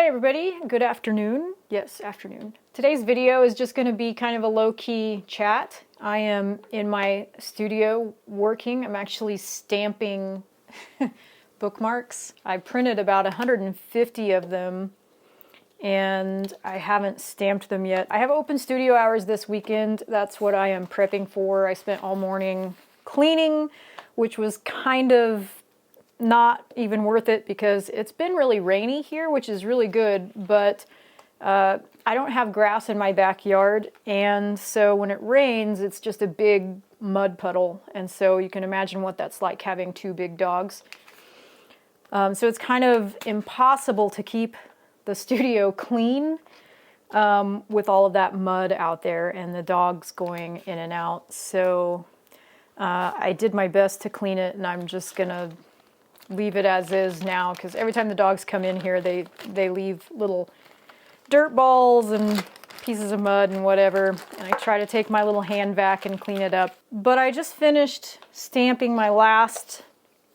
Hey everybody, good afternoon. Yes, afternoon. Today's video is just going to be kind of a low-key chat. I am in my studio working. I'm actually stamping bookmarks. I printed about 150 of them and I haven't stamped them yet. I have open studio hours this weekend. That's what I am prepping for. I spent all morning cleaning, which was kind of not even worth it because it's been really rainy here, which is really good, but I don't have grass in my backyard, and so when it rains, it's just a big mud puddle, and so you can imagine what that's like having two big dogs. So it's kind of impossible to keep the studio clean with all of that mud out there and the dogs going in and out. So I did my best to clean it, and I'm just gonna leave it as is now, because every time the dogs come in here, they leave little dirt balls and pieces of mud and whatever, and I try to take my little hand vac and clean it up. But I just finished stamping my last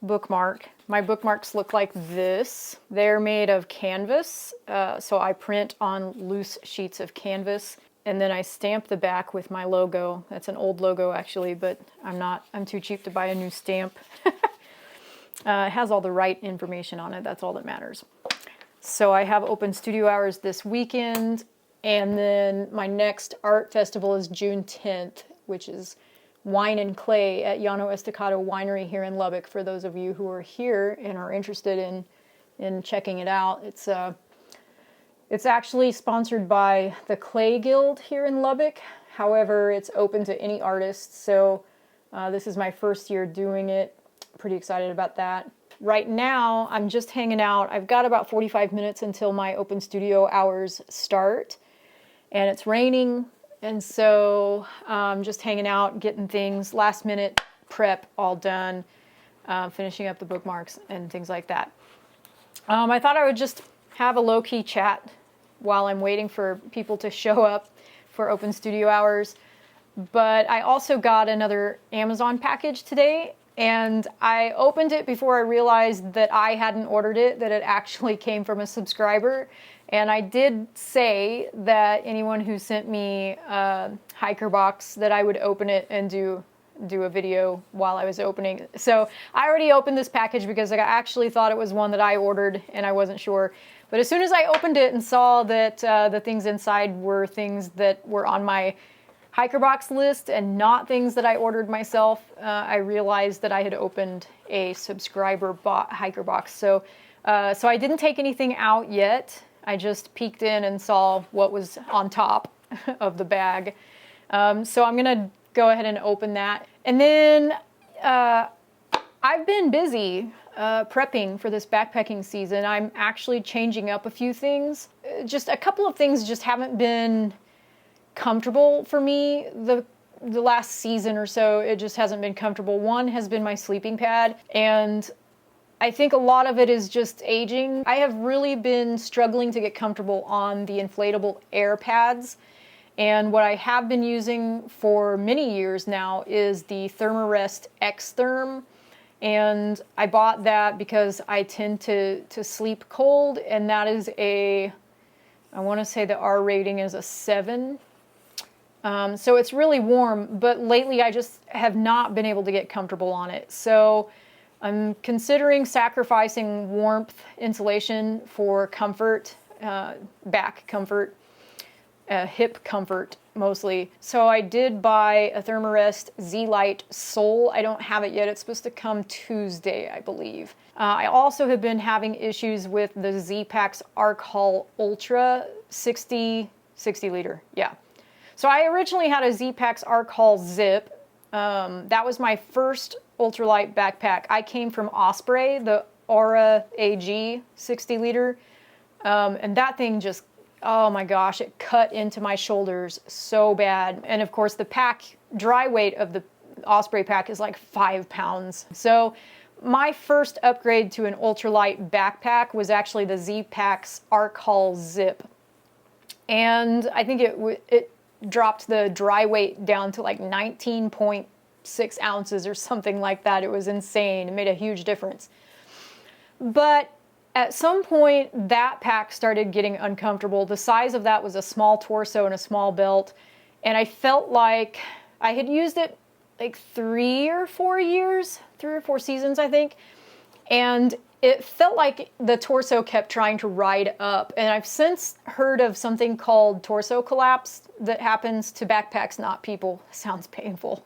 bookmark. My bookmarks look like this. They're made of canvas, so I print on loose sheets of canvas, and then I stamp the back with my logo. That's an old logo actually, but I'm too cheap to buy a new stamp. It has all the right information on it. That's all that matters. So I have open studio hours this weekend, and then my next art festival is June 10th, which is Wine and Clay at Llano Estacado Winery here in Lubbock. For those of you who are here and are interested in checking it out, it's actually sponsored by the Clay Guild here in Lubbock. However, it's open to any artist. So this is my first year doing it. Pretty excited about that. Right now, I'm just hanging out. I've got about 45 minutes until my open studio hours start, and it's raining, and so I'm just hanging out, getting things, last minute prep all done, finishing up the bookmarks and things like that. I thought I would just have a low-key chat while I'm waiting for people to show up for open studio hours, but I also got another Amazon package today, and I opened it before I realized that I hadn't ordered it, that it actually came from a subscriber. And I did say that anyone who sent me a hiker box, that I would open it and do a video while I was opening. So I already opened this package because I actually thought it was one that I ordered and I wasn't sure. But as soon as I opened it and saw that the things inside were things that were on my hiker box list and not things that I ordered myself, I realized that I had opened a subscriber bought hiker box. So I didn't take anything out yet. I just peeked in and saw what was on top of the bag. So I'm gonna go ahead and open that. And then I've been busy prepping for this backpacking season. I'm actually changing up a few things. Just a couple of things just haven't been comfortable for me the last season or so. It just hasn't been comfortable. One has been my sleeping pad, and I think a lot of it is just aging. I have really been struggling to get comfortable on the inflatable air pads, and what I have been using for many years now is the Thermarest X-Therm, and I bought that because I tend to sleep cold, and that is I want to say the R rating is a 7. So it's really warm, but lately I just have not been able to get comfortable on it. So I'm considering sacrificing warmth insulation for comfort, back comfort, hip comfort mostly. So I did buy a Thermarest Z-Lite Soul. I don't have it yet. It's supposed to come Tuesday, I believe. I also have been having issues with the Z-Packs Arc Hull Ultra 60 liter. Yeah. So I originally had a Z-Packs Arc Hull Zip. That was my first ultralight backpack. I came from Osprey, the Aura AG 60 liter. And that thing just, oh my gosh, it cut into my shoulders so bad. And of course the pack, dry weight of the Osprey pack is like 5 pounds. So my first upgrade to an ultralight backpack was actually the Z-Packs Arc Hull Zip. And I think it dropped the dry weight down to like 19.6 ounces or something like that. It was insane. It made a huge difference. But At some point, that pack started getting uncomfortable. The size of that was a small torso and a small belt, and I felt like I had used it like 3 or 4 years, 3 or 4 seasons, I think, and it felt like the torso kept trying to ride up. And I've since heard of something called torso collapse that happens to backpacks, not people. Sounds painful.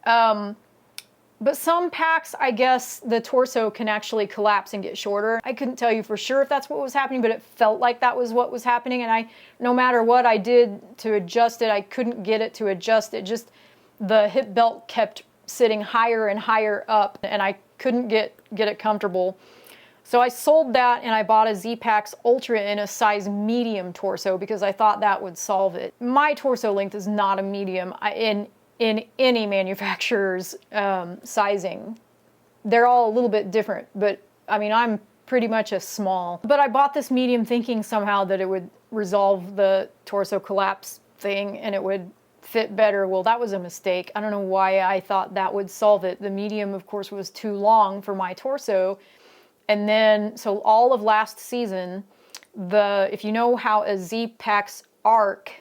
But some packs, I guess, the torso can actually collapse and get shorter. I couldn't tell you for sure if that's what was happening, but it felt like that was what was happening. And no matter what I did to adjust it, I couldn't get it to adjust. It just, the hip belt kept sitting higher and higher up, and I couldn't get it comfortable. So I sold that and I bought a Z-Pax Ultra in a size medium torso because I thought that would solve it. My torso length is not a medium in any manufacturer's sizing. They're all a little bit different, but I mean, I'm pretty much a small. But I bought this medium thinking somehow that it would resolve the torso collapse thing and it would fit better. Well, that was a mistake. I don't know why I thought that would solve it. The medium, of course, was too long for my torso. And then, so all of last season, if you know how a Z-Pax Arc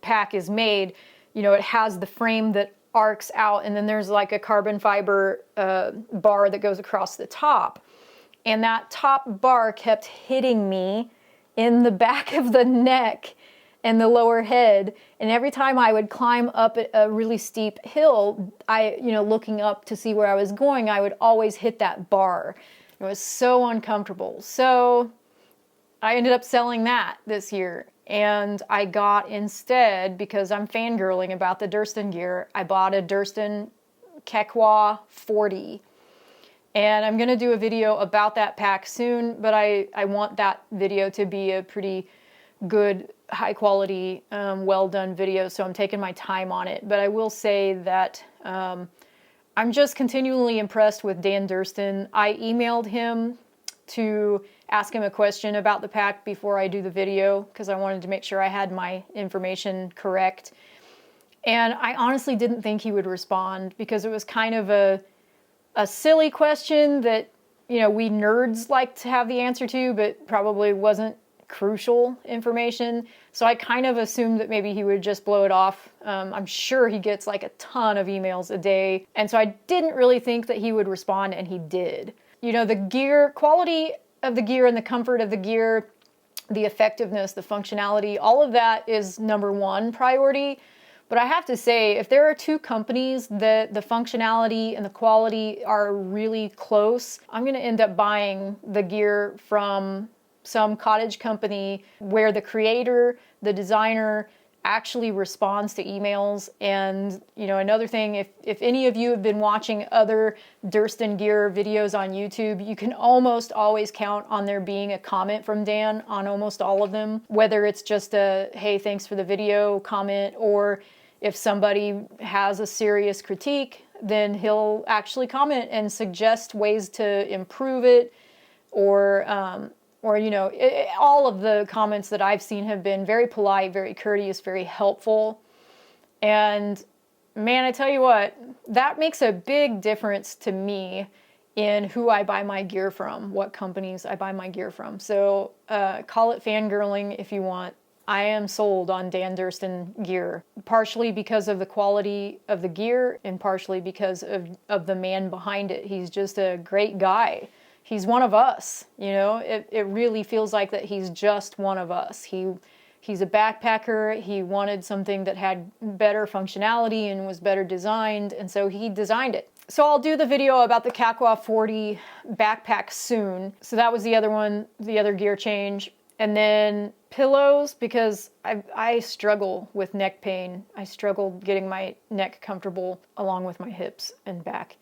pack is made, you know, it has the frame that arcs out, and then there's like a carbon fiber bar that goes across the top. And that top bar kept hitting me in the back of the neck and the lower head. And every time I would climb up a really steep hill, looking up to see where I was going, I would always hit that bar. It was so uncomfortable. So I ended up selling that this year. And I got instead, because I'm fangirling about the Durston gear, I bought a Durston Kekwa 40. And I'm going to do a video about that pack soon, but I want that video to be a pretty good, high quality, well done video, so I'm taking my time on it. But I will say that I'm just continually impressed with Dan Durston. I emailed him to ask him a question about the pack before I do the video because I wanted to make sure I had my information correct. And I honestly didn't think he would respond because it was kind of a silly question that, you know, we nerds like to have the answer to, but probably wasn't crucial information. So I kind of assumed that maybe he would just blow it off. I'm sure he gets like a ton of emails a day. And so I didn't really think that he would respond, and he did. You know, the gear, quality of the gear and the comfort of the gear, the effectiveness, the functionality, all of that is number one priority. But I have to say, if there are two companies that the functionality and the quality are really close, I'm going to end up buying the gear from some cottage company where the creator, the designer, actually responds to emails. And, you know, another thing, if any of you have been watching other Durston gear videos on YouTube, you can almost always count on there being a comment from Dan on almost all of them, whether it's just a, hey, thanks for the video comment, or if somebody has a serious critique, then he'll actually comment and suggest ways to improve it, or you know, all of the comments that I've seen have been very polite, very courteous, very helpful. And man, I tell you what, that makes a big difference to me in who I buy my gear from, what companies I buy my gear from. So call it fangirling if you want. I am sold on Dan Durston gear, partially because of the quality of the gear and partially because of the man behind it. He's just a great guy. He's one of us, you know. It really feels like that he's just one of us. He's a backpacker. He wanted something that had better functionality and was better designed, and so he designed it. So I'll do the video about the Kekwa 40 backpack soon. So that was the other one, the other gear change. And then pillows, because I struggle with neck pain. I struggle getting my neck comfortable along with my hips and back.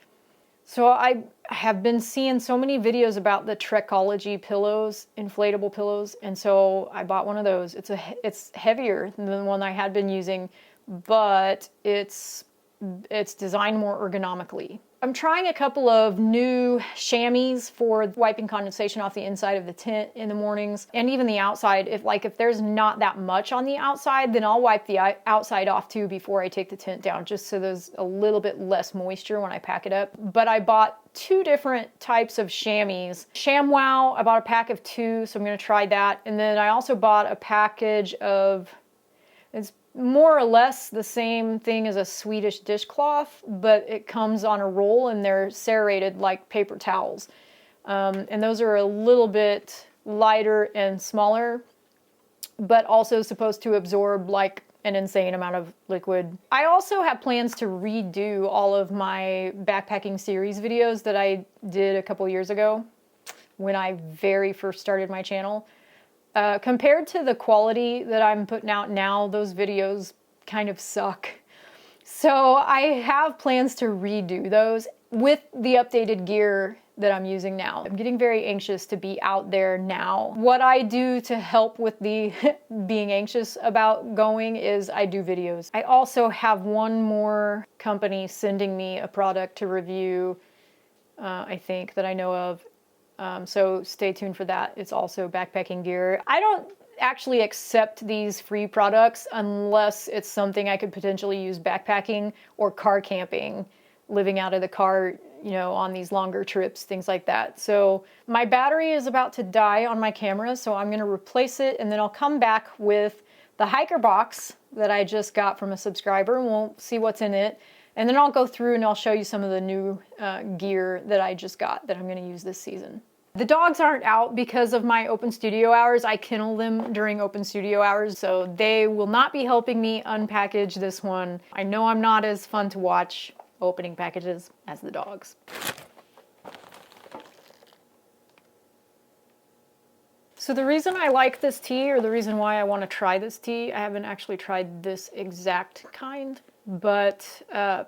So I have been seeing so many videos about the Trekology pillows, inflatable pillows, and so I bought one of those. It's heavier than the one I had been using, but it's it's designed more ergonomically. I'm trying a couple of new chamois for wiping condensation off the inside of the tent in the mornings, and even the outside. If there's not that much on the outside, then I'll wipe the outside off too before I take the tent down, just so there's a little bit less moisture when I pack it up. But I bought 2 different types of chamois. ShamWow, I bought a pack of 2, so I'm gonna try that. And then I also bought a package of, it's more or less the same thing as a Swedish dishcloth, but it comes on a roll and they're serrated like paper towels. And those are a little bit lighter and smaller, but also supposed to absorb like an insane amount of liquid. I also have plans to redo all of my backpacking series videos that I did a couple years ago when I very first started my channel. Compared to the quality that I'm putting out now, those videos kind of suck. So I have plans to redo those with the updated gear that I'm using now. I'm getting very anxious to be out there now. What I do to help with the being anxious about going is I do videos. I also have one more company sending me a product to review, I think, that I know of. So stay tuned for that. It's also backpacking gear. I don't actually accept these free products unless it's something I could potentially use backpacking or car camping, living out of the car, you know, on these longer trips, things like that. So my battery is about to die on my camera, so I'm going to replace it, and then I'll come back with the hiker box that I just got from a subscriber, and we'll see what's in it. And then I'll go through and I'll show you some of the new gear that I just got that I'm going to use this season. The dogs aren't out because of my open studio hours. I kennel them during open studio hours, so they will not be helping me unpackage this one. I know I'm not as fun to watch opening packages as the dogs. So the reason I like this tea, or the reason why I want to try this tea, I haven't actually tried this exact kind, but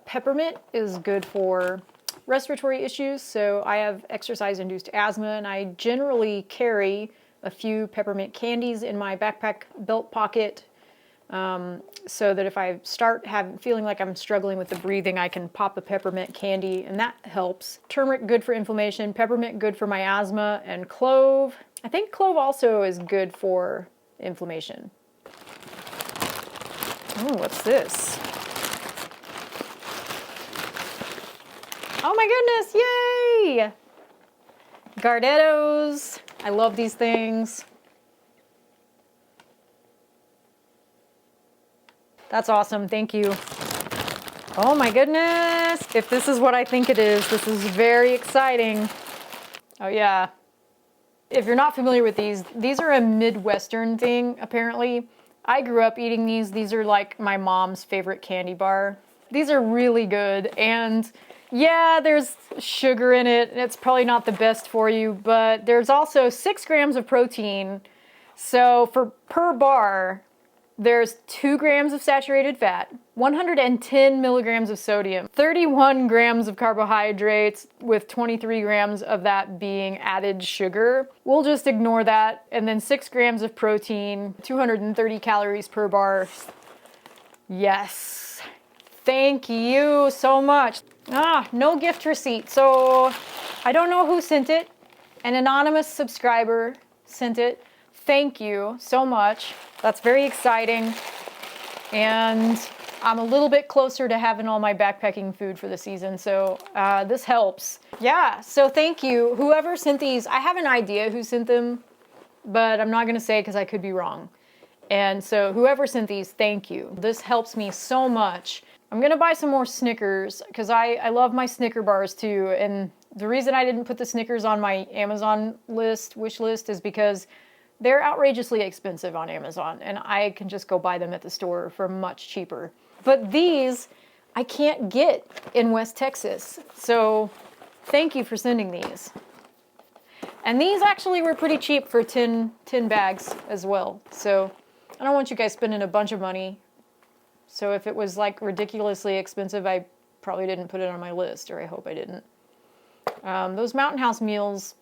peppermint is good for respiratory issues. So I have exercise-induced asthma, and I generally carry a few peppermint candies in my backpack belt pocket, so that if I start feeling like I'm struggling with the breathing, I can pop a peppermint candy, and that helps. Turmeric, good for inflammation. Peppermint, good for my asthma. And clove, I think clove also is good for inflammation. Oh, what's this? Oh my goodness, yay! Gardettos. I love these things. That's awesome, thank you. Oh my goodness, if this is what I think it is, this is very exciting. Oh yeah. If you're not familiar with these are a Midwestern thing, apparently. I grew up eating these. These are like my mom's favorite candy bar. These are really good, and yeah, there's sugar in it, and it's probably not the best for you, but there's also 6 grams of protein. So per bar, there's 2 grams of saturated fat, 110 milligrams of sodium, 31 grams of carbohydrates, with 23 grams of that being added sugar. We'll just ignore that. And then 6 grams of protein, 230 calories per bar. Yes. Thank you so much. No gift receipt, so I don't know who sent it. An anonymous subscriber sent it. Thank you so much. That's very exciting. And I'm a little bit closer to having all my backpacking food for the season, so this helps. Yeah, so thank you. Whoever sent these, I have an idea who sent them, but I'm not gonna say because I could be wrong. And so whoever sent these, thank you. This helps me so much. I'm gonna buy some more Snickers because I love my Snicker bars too. And the reason I didn't put the Snickers on my Amazon wish list is because they're outrageously expensive on Amazon, and I can just go buy them at the store for much cheaper. But these I can't get in West Texas, so thank you for sending these. And these actually were pretty cheap for 10 bags as well, so I don't want you guys spending a bunch of money. So if it was like ridiculously expensive, I probably didn't put it on my list, or I hope I didn't. Those Mountain House meals,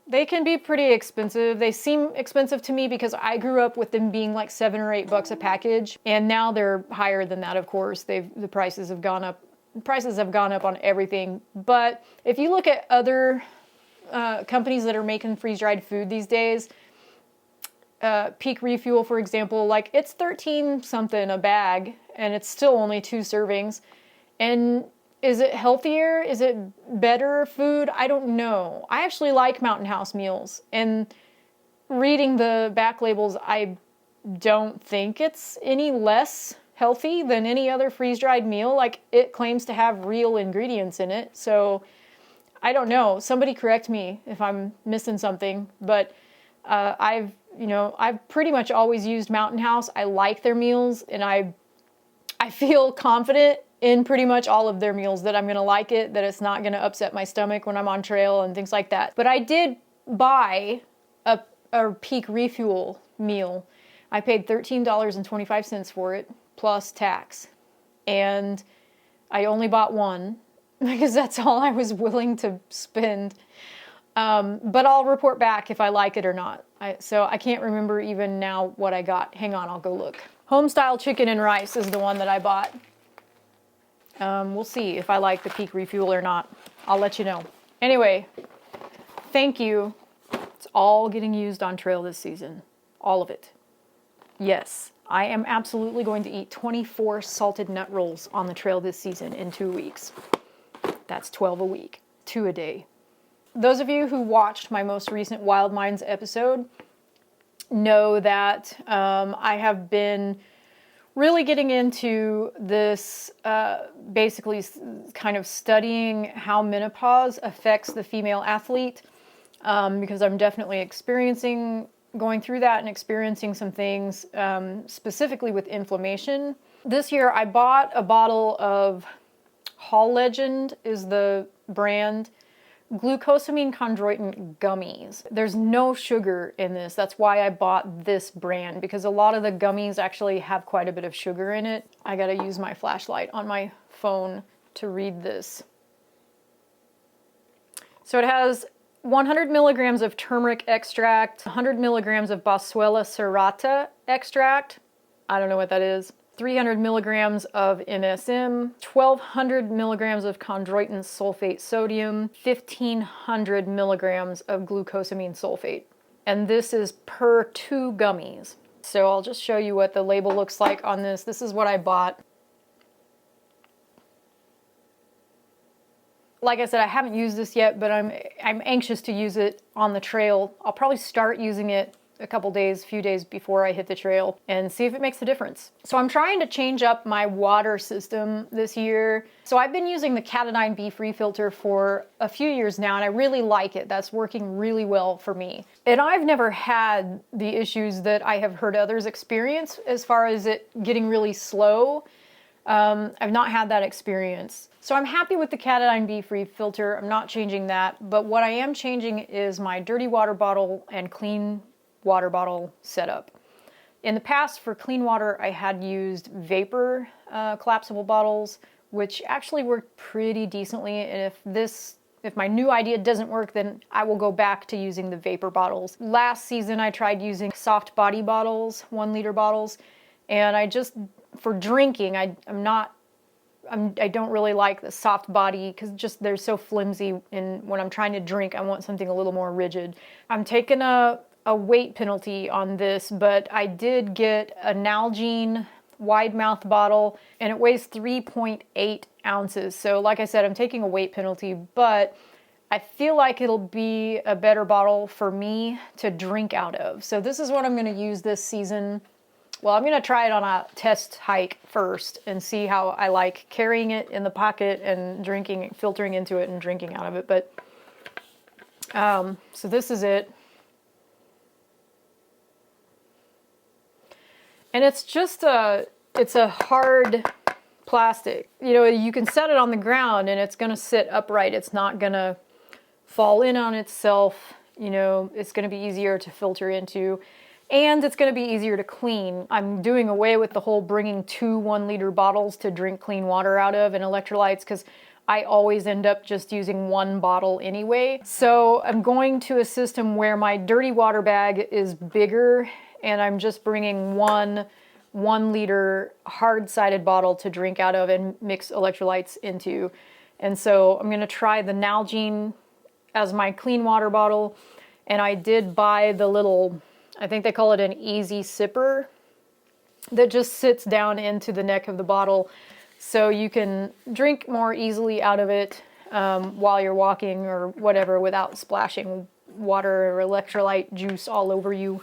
They can be pretty expensive. They seem expensive to me because I grew up with them being like $7 or $8 a package, and now they're higher than that, of course. The prices have gone up. Prices have gone up on everything. But if you look at other companies that are making freeze-dried food these days, Peak Refuel, for example, like it's 13 something a bag, and it's still only 2 servings. And is it healthier? Is it better food? I don't know. I actually like Mountain House meals, and reading the back labels, I don't think it's any less healthy than any other freeze-dried meal. Like, it claims to have real ingredients in it, so I don't know. Somebody correct me if I'm missing something, but I've pretty much always used Mountain House. I like their meals, and I feel confident in pretty much all of their meals that I'm going to like it, that it's not going to upset my stomach when I'm on trail and things like that. But I did buy a Peak Refuel meal. I paid $13.25 for it, plus tax. And I only bought one because that's all I was willing to spend. But I'll report back if I like it or not. So I can't remember even now what I got. Hang on, I'll go look. Homestyle chicken and rice is the one that I bought. We'll see if I like the Peak Refuel or not. I'll let you know. Anyway, thank you. It's all getting used on trail this season. All of it. Yes, I am absolutely going to eat 24 salted nut rolls on the trail this season in 2 weeks. That's 12 a week, 2 a day. Those of you who watched my most recent Wild Minds episode know that I have been really getting into this, basically kind of studying how menopause affects the female athlete, because I'm definitely going through that and experiencing some things, specifically with inflammation. This year I bought a bottle of Hall Legend is the brand, glucosamine chondroitin gummies. There's no sugar in this. That's why I bought this brand, because a lot of the gummies actually have quite a bit of sugar in it. I gotta use my flashlight on my phone to read this. So it has 100 milligrams of turmeric extract, 100 milligrams of Boswellia serrata extract. I don't know what that is. 300 milligrams of MSM, 1,200 milligrams of chondroitin sulfate sodium, 1,500 milligrams of glucosamine sulfate. And this is per 2 gummies. So I'll just show you what the label looks like on this. This is what I bought. Like I said, I haven't used this yet, but I'm anxious to use it on the trail. I'll probably start using it a few days before I hit the trail and see if it makes a difference. So I'm trying to change up my water system this year. So I've been using the Katadyn B-Free filter for a few years now, and I really like it. That's working really well for me. And I've never had the issues that I have heard others experience as far as it getting really slow. I've not had that experience. So I'm happy with the Katadyn B-Free filter. I'm not changing that, but what I am changing is my dirty water bottle and clean water bottle setup. In the past, for clean water, I had used vapor collapsible bottles, which actually worked pretty decently. And if my new idea doesn't work, then I will go back to using the vapor bottles. Last season, I tried using soft body bottles, 1 liter bottles, and for drinking, I don't really like the soft body because they're so flimsy, and when I'm trying to drink, I want something a little more rigid. I'm taking a weight penalty on this, but I did get a Nalgene wide mouth bottle, and it weighs 3.8 ounces. So like I said, I'm taking a weight penalty, but I feel like it'll be a better bottle for me to drink out of. So this is what I'm going to use this season. Well, I'm going to try it on a test hike first and see how I like carrying it in the pocket and drinking, filtering into it and drinking out of it. But so this is it. And it's just it's a hard plastic. You know, you can set it on the ground and it's going to sit upright. It's not going to fall in on itself. You know, it's going to be easier to filter into, and it's going to be easier to clean. I'm doing away with the whole bringing 2 1-liter bottles to drink clean water out of and electrolytes, because I always end up just using one bottle anyway. So I'm going to a system where my dirty water bag is bigger and I'm just bringing one 1 liter hard-sided bottle to drink out of and mix electrolytes into. And so I'm gonna try the Nalgene as my clean water bottle. And I did buy the little, I think they call it an easy sipper, that just sits down into the neck of the bottle so you can drink more easily out of it while you're walking or whatever without splashing water or electrolyte juice all over you.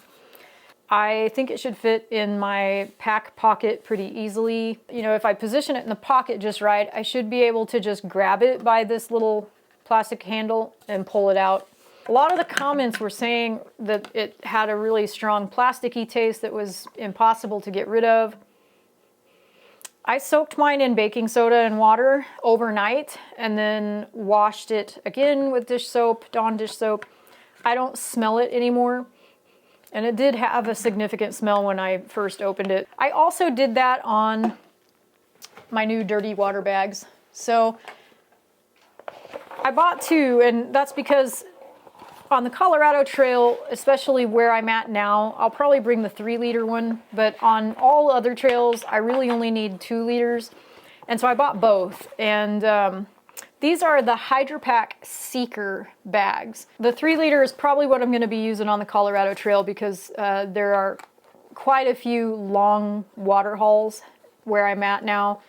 I think it should fit in my pack pocket pretty easily. You know, if I position it in the pocket just right, I should be able to just grab it by this little plastic handle and pull it out. A lot of the comments were saying that it had a really strong plasticky taste that was impossible to get rid of. I soaked mine in baking soda and water overnight and then washed it again with dish soap, Dawn dish soap. I don't smell it anymore. And it did have a significant smell when I first opened it. I also did that on my new dirty water bags. So I bought 2, and that's because on the Colorado Trail, especially where I'm at now, I'll probably bring the 3 liter one, but on all other trails, I really only need 2 liters. And so I bought both. And these are the HydroPack Seeker bags. The 3 liter is probably what I'm gonna be using on the Colorado Trail because there are quite a few long water hauls where I'm at now.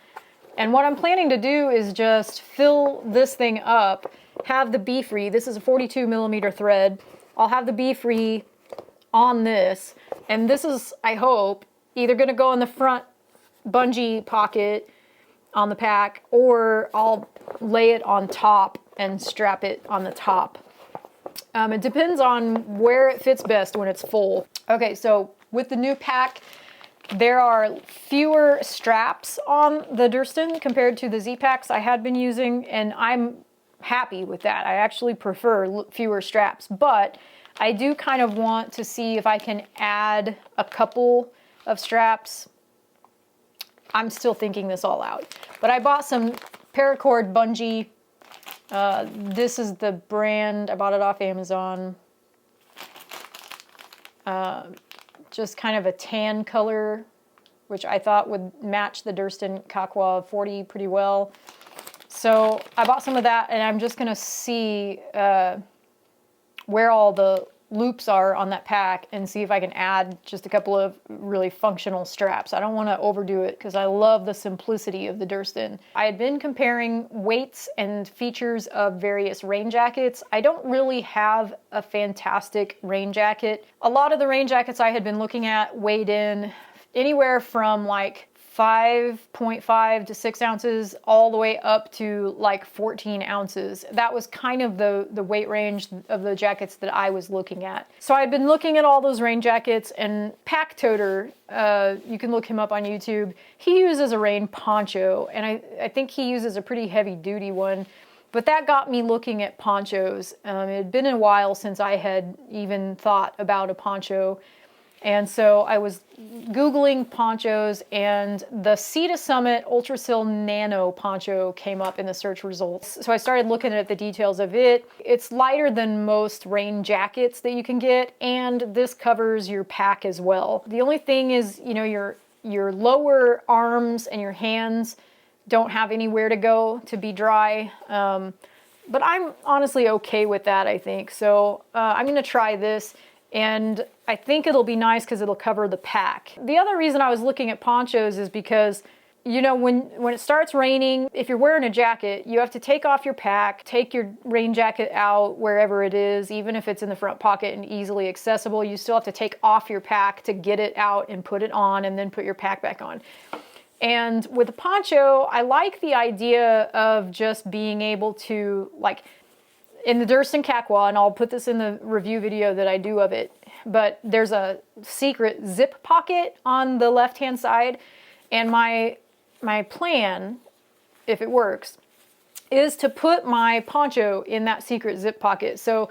And what I'm planning to do is just fill this thing up, have the Be Free. This is a 42 millimeter thread. I'll have the Be Free on this. And this is, I hope, either gonna go in the front bungee pocket on the pack, or I'll lay it on top and strap it on the top. It depends on where it fits best when it's full. Okay, so with the new pack, there are fewer straps on the Durston compared to the Z-Packs I had been using, and I'm happy with that. I actually prefer fewer straps, but I do kind of want to see if I can add a couple of straps. I'm still thinking this all out, but I bought some paracord bungee. This is the brand. I bought it off Amazon. Just kind of a tan color, which I thought would match the Durston Kakwa 40 pretty well. So I bought some of that, and I'm just gonna see where all the loops are on that pack and see if I can add just a couple of really functional straps. I don't want to overdo it because I love the simplicity of the Durston. I had been comparing weights and features of various rain jackets. I don't really have a fantastic rain jacket. A lot of the rain jackets I had been looking at weighed in anywhere from like 5.5 to 6 ounces all the way up to like 14 ounces. That was kind of the weight range of the jackets that I was looking at. So I'd been looking at all those rain jackets, and Pack Toter, you can look him up on YouTube, he uses a rain poncho, and I think he uses a pretty heavy duty one. But that got me looking at ponchos. It had been a while since I had even thought about a poncho. And so I was Googling ponchos, and the Sea to Summit Ultrasil Nano poncho came up in the search results. So I started looking at the details of it. It's lighter than most rain jackets that you can get, and this covers your pack as well. The only thing is, you know, your lower arms and your hands don't have anywhere to go to be dry. But I'm honestly okay with that, I think. So I'm gonna try this. And I think it'll be nice because it'll cover the pack. The other reason I was looking at ponchos is because, you know, when it starts raining, if you're wearing a jacket, you have to take off your pack, take your rain jacket out wherever it is, even if it's in the front pocket and easily accessible. You still have to take off your pack to get it out and put it on, and then put your pack back on. And with a poncho, I like the idea of just being able to, like, in the Durston Kakwa, and I'll put this in the review video that I do of it, but there's a secret zip pocket on the left-hand side, and my plan, if it works, is to put my poncho in that secret zip pocket. So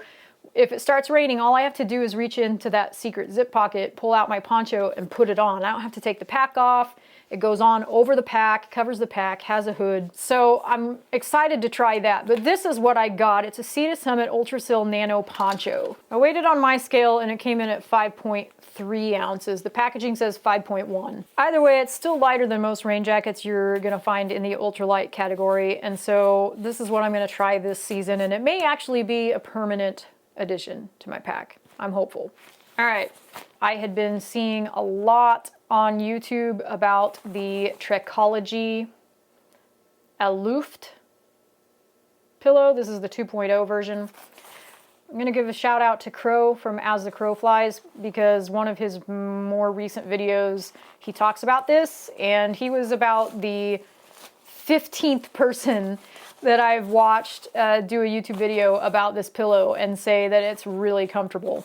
if it starts raining, all I have to do is reach into that secret zip pocket, pull out my poncho, and put it on. I don't have to take the pack off. It goes on over the pack, covers the pack, has a hood. So I'm excited to try that. But this is what I got. It's a Sea to Summit Ultrasil Nano Poncho. I weighed it on my scale and it came in at 5.3 ounces. The packaging says 5.1. Either way, it's still lighter than most rain jackets you're gonna find in the ultralight category. And so this is what I'm gonna try this season, and it may actually be a permanent addition to my pack. I'm hopeful. All right, I had been seeing a lot on YouTube about the Trekology Aloft pillow. This is the 2.0 version. I'm gonna give a shout out to Crow from As the Crow Flies, because one of his more recent videos, he talks about this, and he was about the 15th person that I've watched do a YouTube video about this pillow and say that it's really comfortable.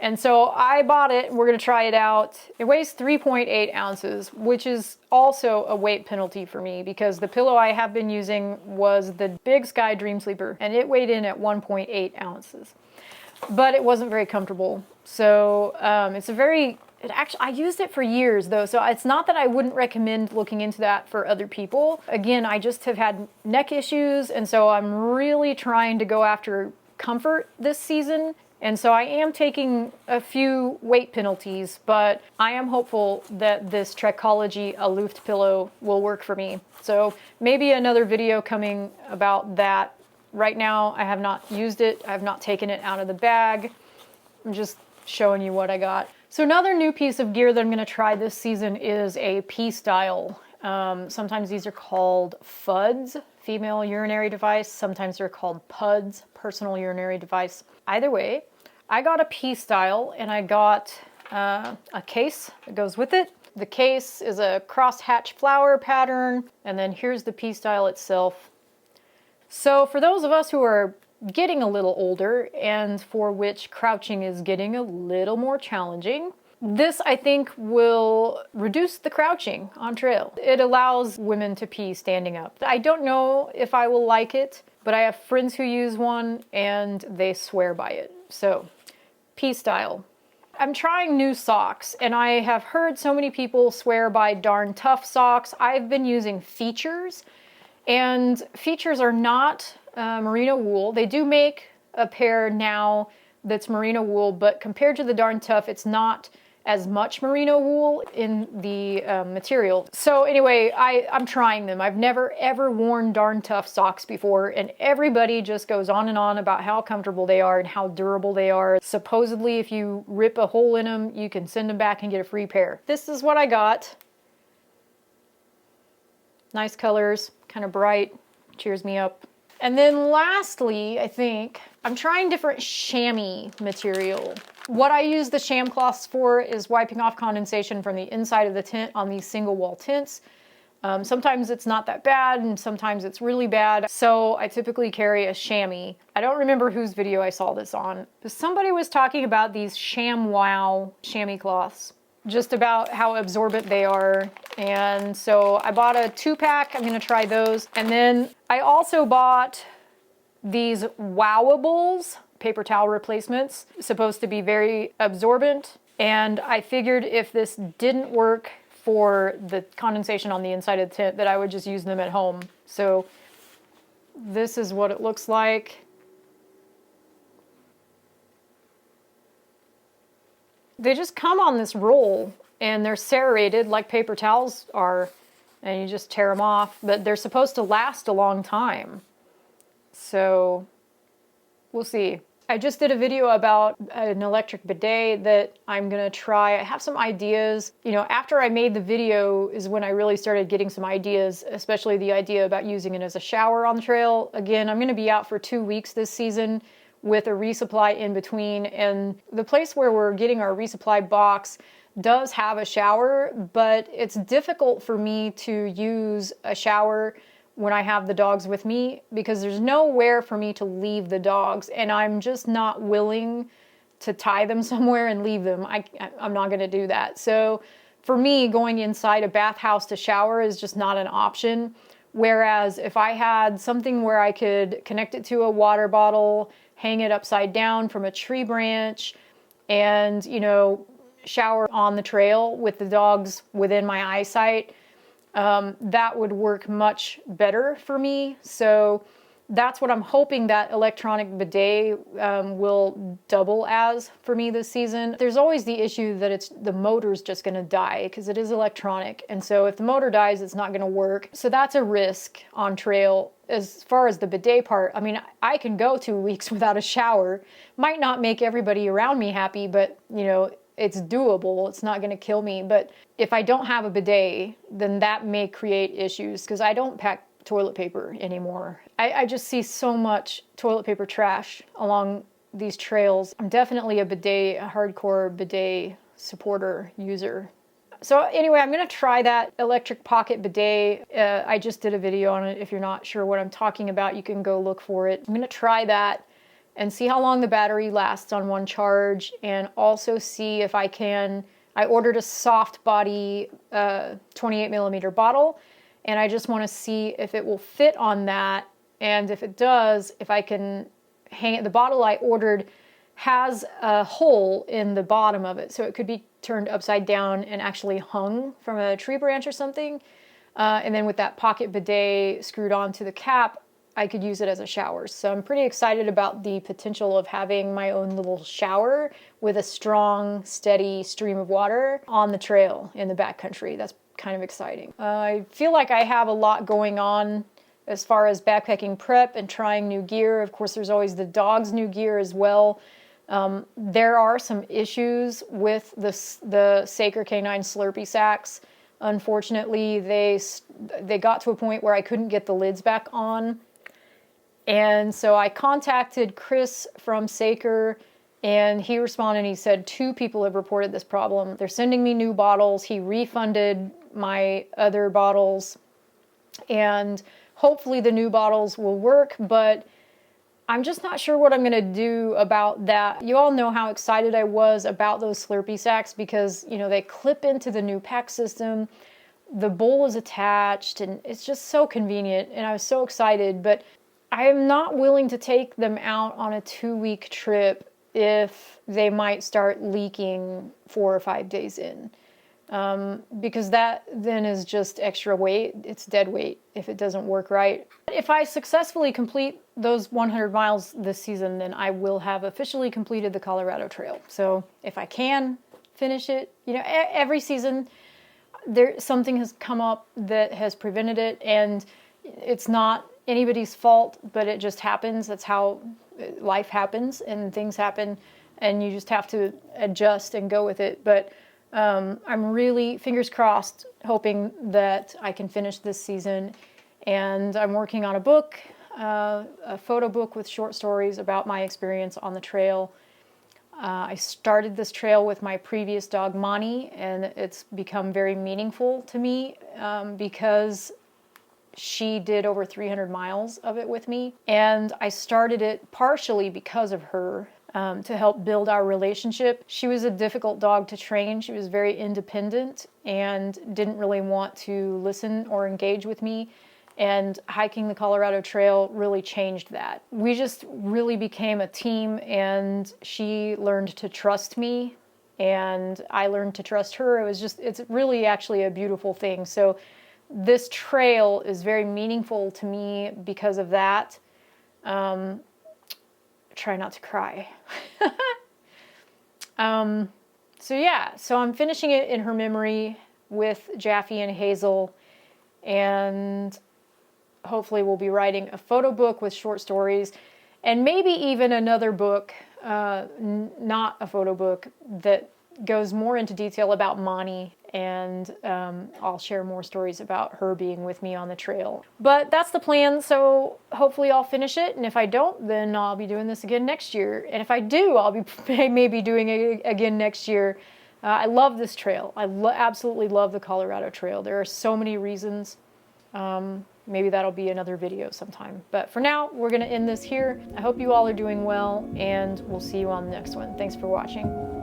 And so I bought it, we're gonna try it out. It weighs 3.8 ounces, which is also a weight penalty for me because the pillow I have been using was the Big Sky Dream Sleeper, and it weighed in at 1.8 ounces. But it wasn't very comfortable. So I used it for years though, so it's not that I wouldn't recommend looking into that for other people. Again, I just have had neck issues, and so I'm really trying to go after comfort this season. And so I am taking a few weight penalties, but I am hopeful that this Trekology Aloft pillow will work for me. So maybe another video coming about that. Right now, I have not used it. I have not taken it out of the bag. I'm just showing you what I got. So another new piece of gear that I'm gonna try this season is a P-style. Sometimes these are called FUDs, female urinary device. Sometimes they're called PUDs, personal urinary device. Either way, I got a P-style and I got a case that goes with it. The case is a crosshatch flower pattern, and then here's the P-style itself. So for those of us who are getting a little older and for which crouching is getting a little more challenging, this, I think, will reduce the crouching on trail. It allows women to pee standing up. I don't know if I will like it, but I have friends who use one and they swear by it. So, P-style. I'm trying new socks, and I have heard so many people swear by Darn Tough socks. I've been using Features, and Features are not merino wool. They do make a pair now that's merino wool, but compared to the Darn Tough, it's not as much merino wool in the material. So anyway, I'm trying them. I've never ever worn Darn Tough socks before, and everybody just goes on and on about how comfortable they are and how durable they are. Supposedly, if you rip a hole in them, you can send them back and get a free pair. This is what I got. Nice colors, kind of bright, cheers me up. And then lastly, I think, I'm trying different chamois material. What I use the sham cloths for is wiping off condensation from the inside of the tent on these single wall tents. Sometimes it's not that bad, and sometimes it's really bad. So I typically carry a chamois. I don't remember whose video I saw this on, but somebody was talking about these ShamWow chamois cloths, just about how absorbent they are. And so I bought a 2-pack. I'm gonna try those. And then I also bought these Wowables paper towel replacements, supposed to be very absorbent. And I figured if this didn't work for the condensation on the inside of the tent, that I would just use them at home. So this is what it looks like. They just come on this roll, and they're serrated like paper towels are, and you just tear them off, but they're supposed to last a long time. So we'll see. I just did a video about an electric bidet that I'm gonna try. I have some ideas. You know, after I made the video is when I really started getting some ideas, especially the idea about using it as a shower on the trail. Again, I'm gonna be out for 2 weeks this season with a resupply in between, and the place where we're getting our resupply box does have a shower, but it's difficult for me to use a shower when I have the dogs with me because there's nowhere for me to leave the dogs, and I'm just not willing to tie them somewhere and leave them. I'm not gonna do that. So for me, going inside a bathhouse to shower is just not an option. Whereas if I had something where I could connect it to a water bottle, hang it upside down from a tree branch and, you know, shower on the trail with the dogs within my eyesight, that would work much better for me. So that's what I'm hoping that electronic bidet will double as for me this season. There's always the issue that the motor's just going to die because it is electronic. And so if the motor dies, it's not going to work. So that's a risk on trail. As far as the bidet part, I mean, I can go 2 weeks without a shower. Might not make everybody around me happy, but, you know, it's doable. It's not going to kill me. But if I don't have a bidet, then that may create issues because I don't pack toilet paper anymore. I just see so much toilet paper trash along these trails. I'm definitely a hardcore bidet supporter user. So anyway, I'm going to try that electric pocket bidet. I just did a video on it. If you're not sure what I'm talking about, you can go look for it. I'm going to try that and see how long the battery lasts on one charge, and also see if I ordered a soft body 28 millimeter bottle, and I just want to see if it will fit on that, and if it does, if I can hang it. The bottle I ordered has a hole in the bottom of it, so it could be turned upside down and actually hung from a tree branch or something. And then with that pocket bidet screwed onto the cap, I could use it as a shower. So I'm pretty excited about the potential of having my own little shower with a strong, steady stream of water on the trail in the backcountry. That's kind of exciting. I feel like I have a lot going on as far as backpacking prep and trying new gear. Of course, there's always the dog's new gear as well. There are some issues with the Saker Canine Slurpee sacks. Unfortunately, they got to a point where I couldn't get the lids back on. And so I contacted Chris from Saker, and he responded and he said 2 people have reported this problem. They're sending me new bottles. He refunded my other bottles, and hopefully the new bottles will work, but I'm just not sure what I'm going to do about that. You all know how excited I was about those Slurpee sacks because, you know, they clip into the new pack system. The bowl is attached and it's just so convenient, and I was so excited, but I am not willing to take them out on a 2-week trip if they might start leaking 4 or 5 days in. Because that then is just extra weight. It's dead weight if it doesn't work right. If I successfully complete those 100 miles this season, then I will have officially completed the Colorado Trail. So if I can finish it, you know, every season something has come up that has prevented it, and it's not anybody's fault, but it just happens. That's how life happens and things happen, and you just have to adjust and go with it. But I'm really, fingers crossed, hoping that I can finish this season. And I'm working on a book, a photo book with short stories about my experience on the trail. I started this trail with my previous dog, Monty, and it's become very meaningful to me because she did over 300 miles of it with me. And I started it partially because of her. To help build our relationship. She was a difficult dog to train. She was very independent and didn't really want to listen or engage with me. And hiking the Colorado Trail really changed that. We just really became a team, and she learned to trust me and I learned to trust her. It's really actually a beautiful thing. So this trail is very meaningful to me because of that. Try not to cry. So I'm finishing it in her memory with Jaffe and Hazel, and hopefully we'll be writing a photo book with short stories, and maybe even another book, not a photo book, that goes more into detail about Monty, and I'll share more stories about her being with me on the trail. But that's the plan, so hopefully I'll finish it, and if I don't, then I'll be doing this again next year. And if I do, I'll be maybe doing it again next year. I love this trail. I absolutely love the Colorado Trail. There are so many reasons. Maybe that'll be another video sometime. But for now, we're going to end this here. I hope you all are doing well, and we'll see you on the next one. Thanks for watching.